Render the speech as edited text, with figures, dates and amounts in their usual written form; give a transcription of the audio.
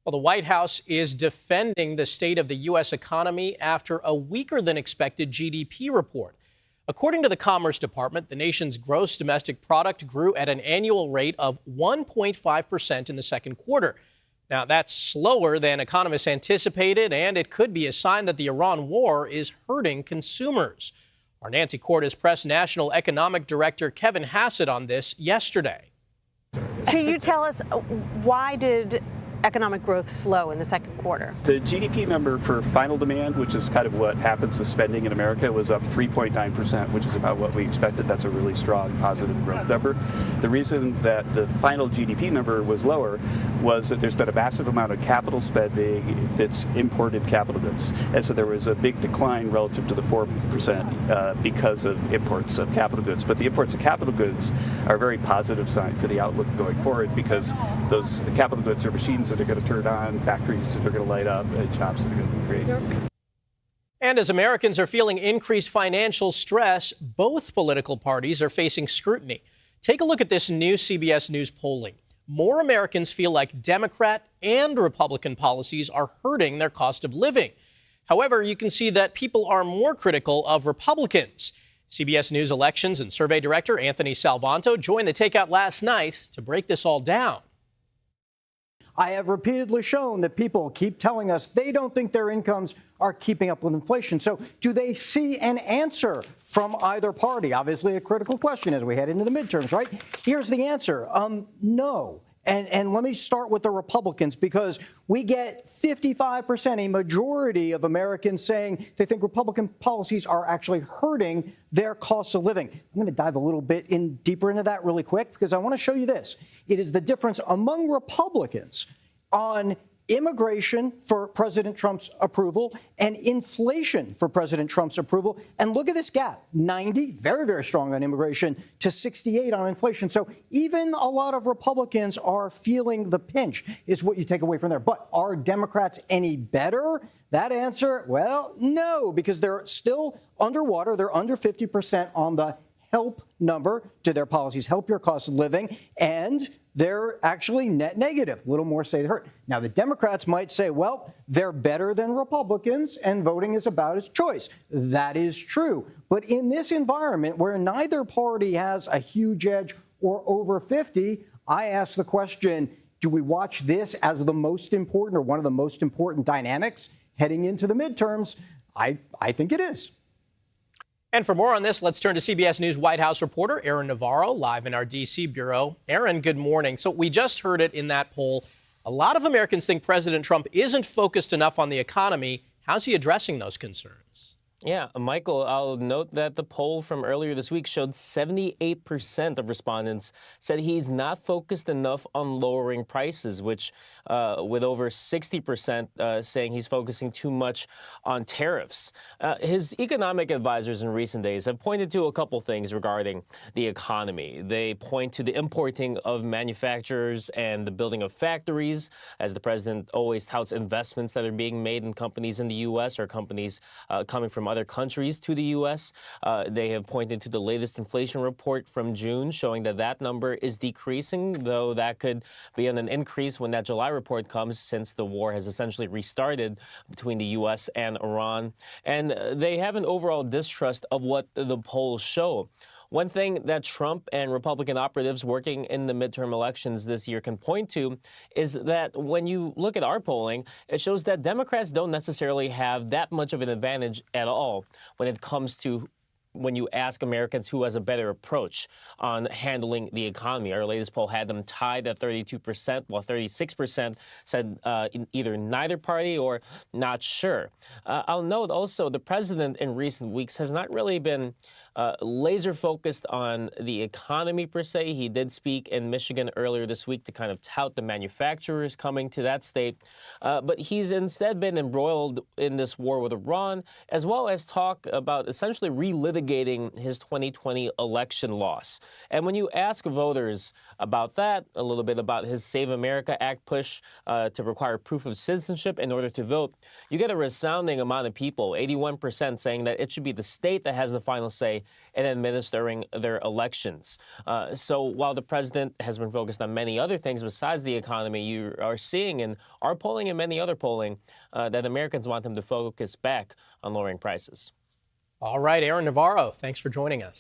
Well, the White House is defending the state of the U.S. economy after a weaker than expected GDP report. According to the Commerce Department, the nation's gross domestic product grew at an annual rate of 1.5% in the second quarter. Now, that's slower than economists anticipated, and it could be a sign that the Iran war is hurting consumers. Our Nancy Cordes pressed National Economic Director Kevin Hassett on this yesterday. Can you tell us why did economic growth slow in the second quarter? The GDP number for final demand, which is kind of what happens to spending in America, was up 3.9%, which is about what we expected. That's a really strong positive growth number. The reason that the final GDP number was lower was that there's been a massive amount of capital spending that's imported capital goods. And so there was a big decline relative to the 4% because of imports of capital goods. But the imports of capital goods are a very positive sign for the outlook going forward, because those capital goods are machines that are going to turn on, factories that are going to light up, and jobs that are going to be created. And as Americans are feeling increased financial stress, both political parties are facing scrutiny. Take a look at this new CBS News polling. More Americans feel like Democrat and Republican policies are hurting their cost of living. However, you can see that people are more critical of Republicans. CBS News elections and survey director Anthony Salvanto joined the Takeout last night to break this all down. I have repeatedly shown that people keep telling us they don't think their incomes are keeping up with inflation. So do they see an answer from either party? Obviously, a critical question as we head into the midterms, right? Here's the answer. No. And let me start with the Republicans, because we get 55%, a majority of Americans saying they think Republican policies are actually hurting their cost of living. I'm going to dive a little bit deeper into that really quick, because I want to show you this. It is the difference among Republicans on immigration for President Trump's approval and inflation for President Trump's approval. And look at this gap, 90, very, very strong on immigration, to 68 on inflation. So even a lot of Republicans are feeling the pinch, is what you take away from there. But are Democrats any better? That answer, well, no, because they're still underwater. They're under 50% on the help number. Do their policies help your cost of living? And they're actually net negative. A little more say they hurt. Now, the Democrats might say, well, they're better than Republicans and voting is about its choice. That is true. But in this environment where neither party has a huge edge or over 50, I ask the question, do we watch this as the most important or one of the most important dynamics heading into the midterms? I think it is. And for more on this, let's turn to CBS News White House reporter Aaron Navarro, live in our D.C. bureau. Aaron, good morning. So we just heard it in that poll. A lot of Americans think President Trump isn't focused enough on the economy. How's he addressing those concerns? Yeah, Michael, I'll note that the poll from earlier this week showed 78% of respondents said he's not focused enough on lowering prices, which with over 60% saying he's focusing too much on tariffs. His economic advisors in recent days have pointed to a couple things regarding the economy. They point to the importing of manufacturers and the building of factories, as the president always touts investments that are being made in companies in the U.S. or companies coming from other countries to the U.S. They have pointed to the latest inflation report from June showing that that number is decreasing, though that could be on an increase when that July report comes, since the war has essentially restarted between the U.S. and Iran. And they have an overall distrust of what the polls show. One thing that Trump and Republican operatives working in the midterm elections this year can point to is that when you look at our polling, it shows that Democrats don't necessarily have that much of an advantage at all when it comes to when you ask Americans who has a better approach on handling the economy. Our latest poll had them tied at 32%, while 36% said either neither party or not sure. I'll note also the president in recent weeks has not really been laser focused on the economy per se. He did speak in Michigan earlier this week to kind of tout the manufacturers coming to that state. But he's instead been embroiled in this war with Iran, as well as talk about essentially relitigating his 2020 election loss. And when you ask voters about that, a little bit about his Save America Act push to require proof of citizenship in order to vote, you get a resounding amount of people, 81% saying that it should be the state that has the final say in administering their elections. So while the president has been focused on many other things besides the economy, you are seeing in our polling and many other polling that Americans want him to focus back on lowering prices. All right, Aaron Navarro, thanks for joining us.